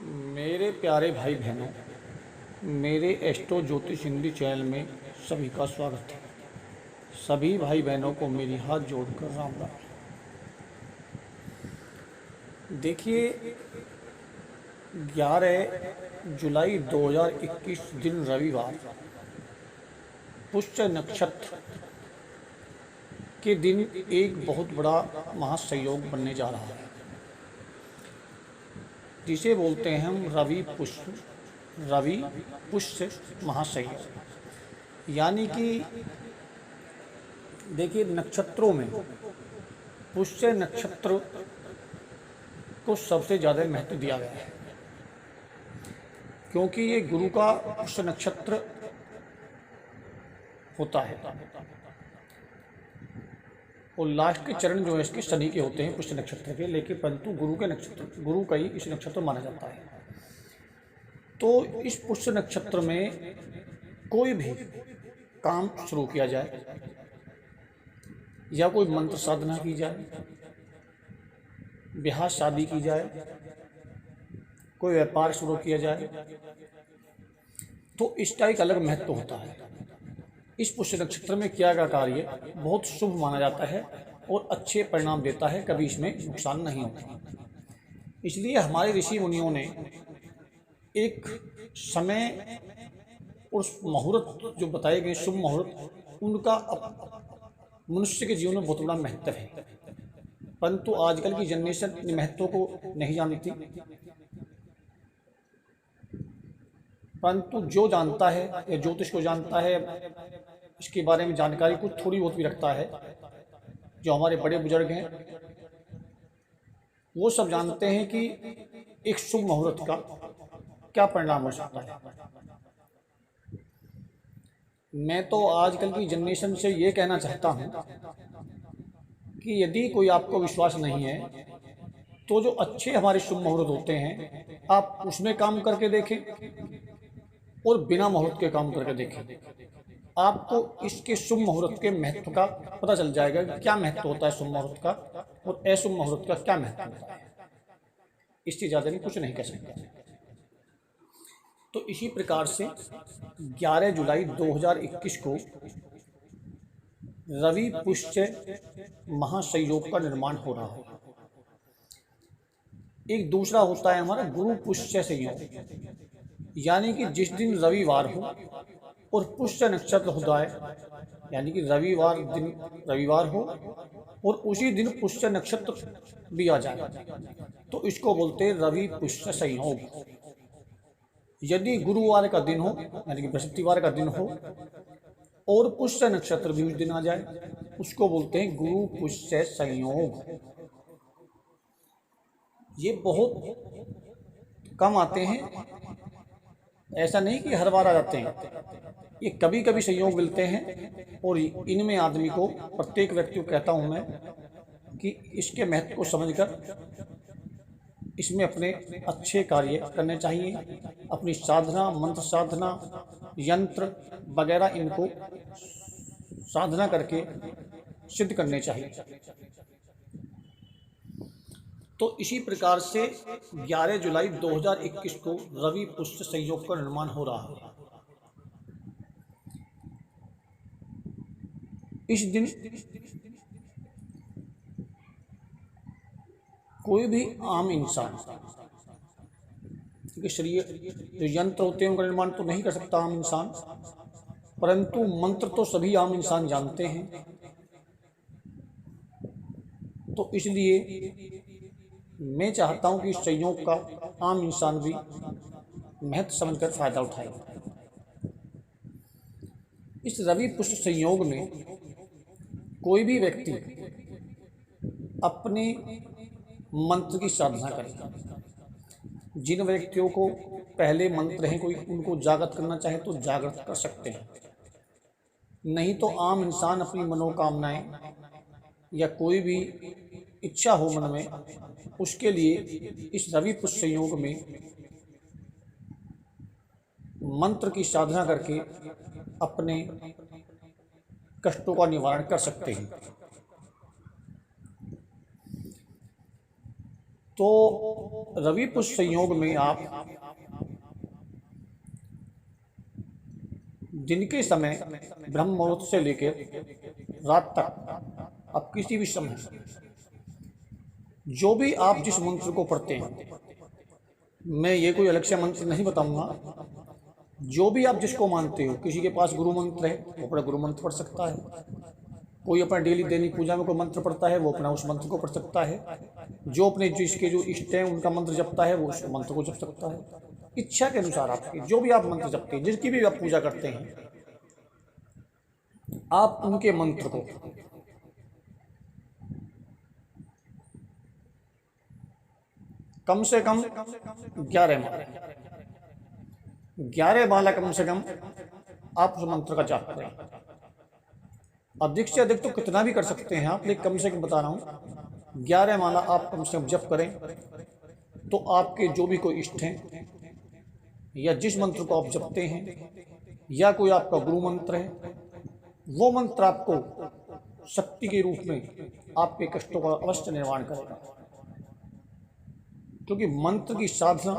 मेरे प्यारे भाई बहनों, मेरे एस्ट्रो ज्योतिष हिंदी चैनल में सभी का स्वागत है। सभी भाई बहनों को मेरी हाथ जोड़कर राम राम। देखिए, 11 जुलाई 2021 दिन रविवार पुष्य नक्षत्र के दिन एक बहुत बड़ा महासंयोग बनने जा रहा है, जिसे बोलते हैं हम रवि पुष्य महासंयोग। यानी कि देखिए, नक्षत्रों में पुष्य नक्षत्र को सबसे ज़्यादा महत्व दिया गया है, क्योंकि ये गुरु का पुष्य नक्षत्र होता है और लास्ट के चरण जो है इसके शनि के होते हैं पुष्य नक्षत्र के, लेकिन परंतु गुरु का ही इस नक्षत्र माना जाता है। तो इस पुष्य नक्षत्र में कोई भी काम शुरू किया जाए या कोई मंत्र साधना की जाए, ब्याह शादी की जाए, कोई व्यापार शुरू किया जाए, तो इसका एक अलग महत्व होता है। इस पुष्य नक्षत्र में किया गया कार्य बहुत शुभ माना जाता है और अच्छे परिणाम देता है, कभी इसमें नुकसान नहीं होता। इसलिए हमारे ऋषि मुनियों ने एक समय और मुहूर्त जो बताए गए शुभ मुहूर्त, उनका मनुष्य के जीवन में बहुत बड़ा महत्व है। परंतु आजकल की जनरेशन इन महत्व को नहीं जानती, परंतु जो जानता है या ज्योतिष को जानता है, इसके बारे में जानकारी कुछ थोड़ी बहुत भी रखता है, जो हमारे बड़े बुजुर्ग हैं वो सब जानते हैं कि एक शुभ मुहूर्त का क्या परिणाम हो सकता है। मैं तो आजकल की जनरेशन से ये कहना चाहता हूँ कि यदि कोई आपको विश्वास नहीं है तो जो अच्छे हमारे शुभ मुहूर्त होते हैं आप उसमें काम करके देखें और बिना मुहूर्त के काम करके देखें। आपको इसके शुभ मुहूर्त के महत्व का पता चल जाएगा कि क्या महत्व होता है शुभ मुहूर्त का और अशुभ मुहूर्त का क्या महत्व होता है। इससे ज़्यादा नहीं कुछ नहीं कह सकते। तो इसी प्रकार से 11 जुलाई 2021 को रवि पुष्य महासंयोग का निर्माण हो रहा है। एक दूसरा होता है हमारा गुरु पुष्य संयोग, यानी कि जिस दिन रविवार हो और पुष्य नक्षत्र होता है, यानी कि रविवार हो और उसी दिन पुष्य नक्षत्र भी आ जाए, तो इसको बोलते हैं रवि पुष्य संयोग। यदि गुरुवार का दिन हो, यानी कि बृहस्पतिवार का दिन हो और पुष्य नक्षत्र भी उस दिन आ जाए, उसको बोलते हैं गुरु पुष्य संयोग। ये बहुत कम आते हैं, ऐसा नहीं कि हर बार आ जाते हैं, ये कभी कभी संयोग मिलते हैं। और इनमें आदमी को, प्रत्येक व्यक्ति को कहता हूँ मैं कि इसके महत्व को समझकर इसमें अपने अच्छे कार्य करने चाहिए। अपनी साधना, मंत्र साधना, यंत्र वगैरह इनको साधना करके सिद्ध करने चाहिए। तो इसी प्रकार से 11 जुलाई 2021 को रवि पुष्य संयोग का निर्माण हो रहा है। इस दिन कोई भी आम इंसान, क्योंकि शरीर जो यंत्र होते हैं उनका निर्माण तो नहीं कर सकता आम इंसान, परंतु मंत्र तो सभी आम इंसान जानते हैं। तो इसलिए मैं चाहता हूं कि इस संयोग का आम इंसान भी महत्व समझकर फायदा उठाए। इस रवि पुष्य संयोग में कोई भी व्यक्ति अपने मंत्र की साधना करें। जिन व्यक्तियों को पहले मंत्र हैं कोई, उनको जागृत करना चाहे तो जागृत कर सकते हैं, नहीं तो आम इंसान अपनी मनोकामनाएं या कोई भी इच्छा हो मन में, उसके लिए इस रवि पुष्य संयोग में मंत्र की साधना करके अपने कष्टों का निवारण कर सकते हैं। तो रवि पुष्य संयोग में आप दिन के समय ब्रह्म मुहूर्त से लेकर रात तक आप किसी भी समय जो भी आप जिस मंत्र को पढ़ते हैं, मैं ये कोई अलग से मंत्र नहीं बताऊंगा, जो भी आप जिसको मानते हो, किसी के पास गुरु मंत्र है वो अपना गुरु मंत्र पढ़ सकता है, कोई अपना डेली दैनिक पूजा में कोई मंत्र पढ़ता है वो अपना उस मंत्र को पढ़ सकता है, जो अपने जिसके जो इष्ट हैं उनका मंत्र जपता है वो उस मंत्र को जप सकता है। इच्छा के अनुसार आपकी जो भी आप मंत्र जपते हैं, जिसकी भी आप पूजा करते हैं, आप उनके मंत्र को कम से कम 11 माला कम से कम आप उस मंत्र का जाप करें। अधिक से अधिक तो कितना भी कर सकते हैं आप, लेकिन कम से कम बता रहा हूँ 11 माला आप कम से कम जप करें, तो आपके जो भी कोई इष्ट हैं या जिस मंत्र को आप जपते हैं या कोई आपका गुरु मंत्र है, वो मंत्र आपको शक्ति के रूप में आपके कष्टों का अवश्य निर्माण करेगा। क्योंकि मंत्र की साधना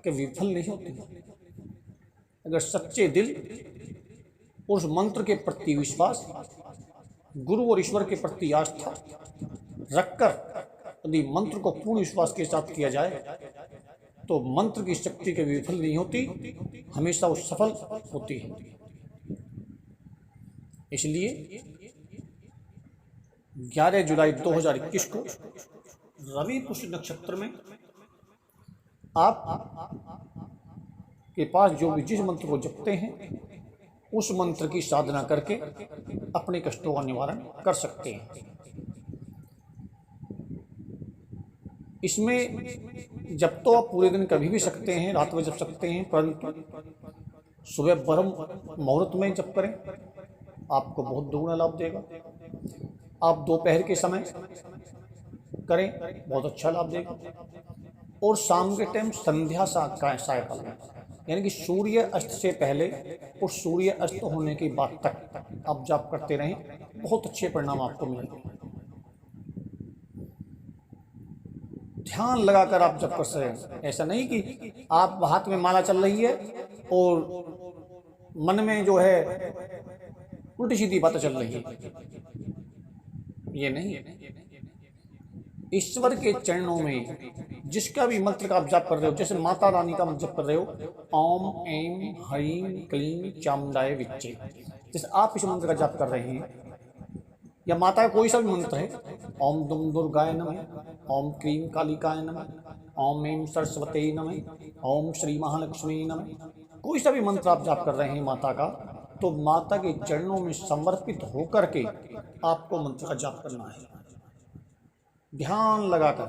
के विफल नहीं होती। अगर सच्चे दिल उस मंत्र के प्रति विश्वास, गुरु और ईश्वर के प्रति आस्था रखकर यदि मंत्र को पूर्ण विश्वास के साथ किया जाए तो मंत्र की शक्ति के विफल नहीं होती, हमेशा वो सफल होती है। इसलिए 11 जुलाई 2021 को रवि पुष्य नक्षत्र में आप के पास जो भी जिस मंत्र को जपते हैं उस मंत्र की साधना करके अपने कष्टों का निवारण कर सकते हैं। इसमें जब तो आप पूरे दिन कभी भी सकते हैं, रात में जप सकते हैं, परंतु सुबह ब्रह्म मुहूर्त में जप करें, आपको बहुत दुगना लाभ देगा। आप दोपहर के समय करें, बहुत अच्छा लाभ देगा। और शाम के टाइम संध्या सायकाल में, यानी कि सूर्य अस्त से पहले और सूर्य अस्त होने के बाद तक आप जाप करते रहें, बहुत अच्छे परिणाम आपको मिलेंगे। ध्यान लगाकर आप जप कर सकें। ऐसा नहीं कि आप हाथ में माला चल रही है और मन में जो है उल्टी सीधी बातें चल रही है, ये नहीं। ईश्वर के चरणों में जिसका भी मंत्र का आप जाप कर रहे हो, जैसे माता रानी का मंत्र जप कर रहे हो, ओम ऐं ह्रीं क्लीं चामुंडाय विच्चे, जैसे आप इस मंत्र का जाप कर रहे हैं, या माता का कोई सा भी मंत्र है, ओम दुम दुर्गाय नमः, ओम क्लीं कालिकाय नमः, ओम ऐं सरस्वती नमः, ओम श्री महालक्ष्मी नमः, कोई सा भी मंत्र आप जाप कर रहे हैं माता का, तो माता के चरणों में समर्पित होकर के आपको मंत्र का जाप करना है। ध्यान लगाकर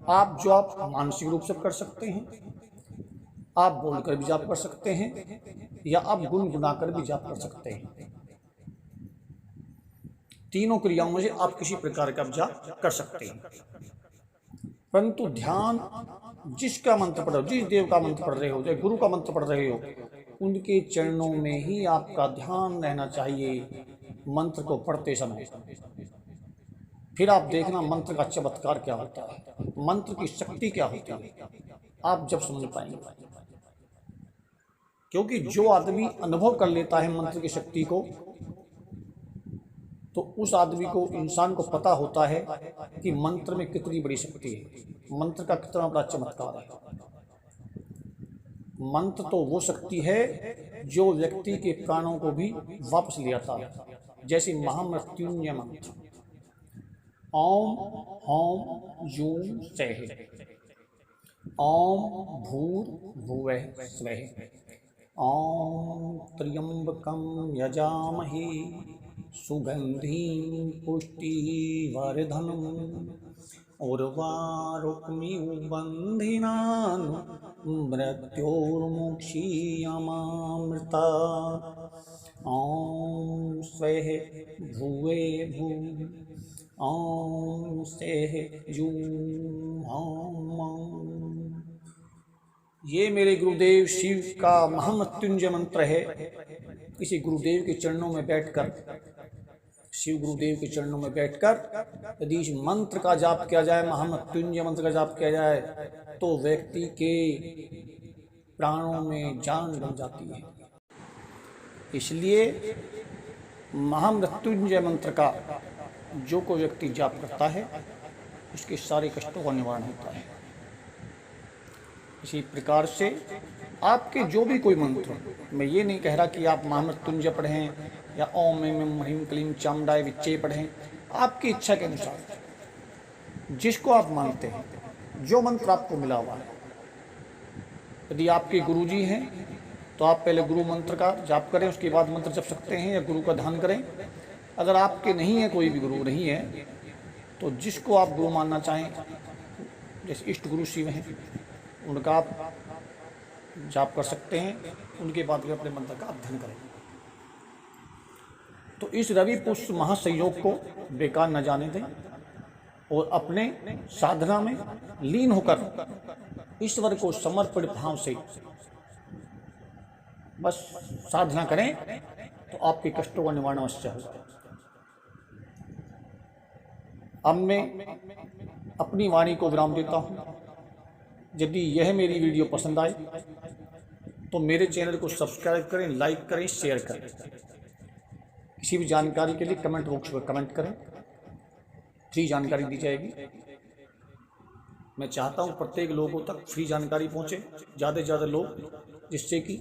आप जाप मानसिक रूप से कर सकते हैं, आप बोलकर भी जाप कर सकते हैं, या आप गुनगुनाकर भी जाप कर सकते हैं। तीनों क्रियाओं में से आप किसी प्रकार का जाप कर सकते हैं। परंतु ध्यान जिसका मंत्र पढ़ रहे हो, जिस देव का मंत्र पढ़ रहे हो, चाहे गुरु का मंत्र पढ़ रहे हो, उनके चरणों में ही आपका ध्यान रहना चाहिए मंत्र को पढ़ते समय। फिर आप देखना मंत्र का चमत्कार क्या होता है, मंत्र की शक्ति क्या होती है, आप जब समझ पाएंगे। क्योंकि जो आदमी अनुभव कर लेता है मंत्र की शक्ति को, तो उस आदमी को, इंसान को पता होता है कि मंत्र में कितनी बड़ी शक्ति है, मंत्र का कितना बड़ा चमत्कार है। मंत्र तो वो शक्ति है जो व्यक्ति के प्राणों को भी वापस ले आता है, जैसे महामृत्युंजय मंत्र, ओम ह्रौं यूं सैः, ओम भूर्भुवः स्वः, ओम त्र्यंबकं यजामहे सुगंधिं पुष्टिवर्धनम् उर्वारुकमिव बन्धिनान् मृत्योर्मुक्षीयमामृता। ओम स्वः भुवे भूः, ओम सैः यूं ह्रौं। ये मेरे गुरुदेव शिव का महामृत्युंजय मंत्र है। किसी गुरुदेव के चरणों में बैठकर शिव गुरुदेव के चरणों में बैठकर यदि इस मंत्र का जाप किया जाए, महामृत्युंजय मंत्र का जाप किया जाए, तो व्यक्ति के प्राणों में जान बन जाती है। इसलिए महामृत्युंजय मंत्र का जो कोई व्यक्ति जाप करता है उसके सारे कष्टों का निवारण होता है। इसी प्रकार से आपके जो भी कोई मंत्र, मैं ये नहीं कह रहा कि आप महामृत्युंजय पढ़ें या ओम ऐं ह्रीं क्लीं चामुंडाय विच्चे पढ़ें, आपकी इच्छा के अनुसार जिसको आप मानते हैं, जो मंत्र आपको मिला हुआ है। यदि आपके गुरुजी हैं तो आप पहले गुरु मंत्र का जाप करें, उसके बाद मंत्र जप सकते हैं या गुरु का ध्यान करें। अगर आपके नहीं है, कोई भी गुरु नहीं है, तो जिसको आप गुरु मानना चाहें, जैसे इष्ट गुरु शिव हैं, उनका आप जाप कर सकते हैं, उनके बाद भी अपने मंत्र का अध्ययन करें। तो इस रवि पुष्य महासंयोग को बेकार न जाने दें और अपने साधना में लीन होकर ईश्वर को समर्पित भाव से बस साधना करें, तो आपके कष्टों का निवारण अवश्य होगा। अब मैं अपनी वाणी को विराम देता हूँ। यदि यह मेरी वीडियो पसंद आए तो मेरे चैनल को सब्सक्राइब करें, लाइक करें, शेयर करें। किसी भी जानकारी के लिए कमेंट बॉक्स में कमेंट करें, फ्री जानकारी दी जाएगी। मैं चाहता हूं प्रत्येक लोगों तक फ्री जानकारी पहुंचे, ज़्यादा से ज़्यादा लोग, जिससे कि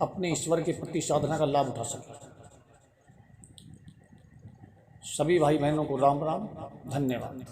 अपने ईश्वर के प्रति साधना का लाभ उठा सकें। सभी भाई बहनों को राम राम, धन्यवाद।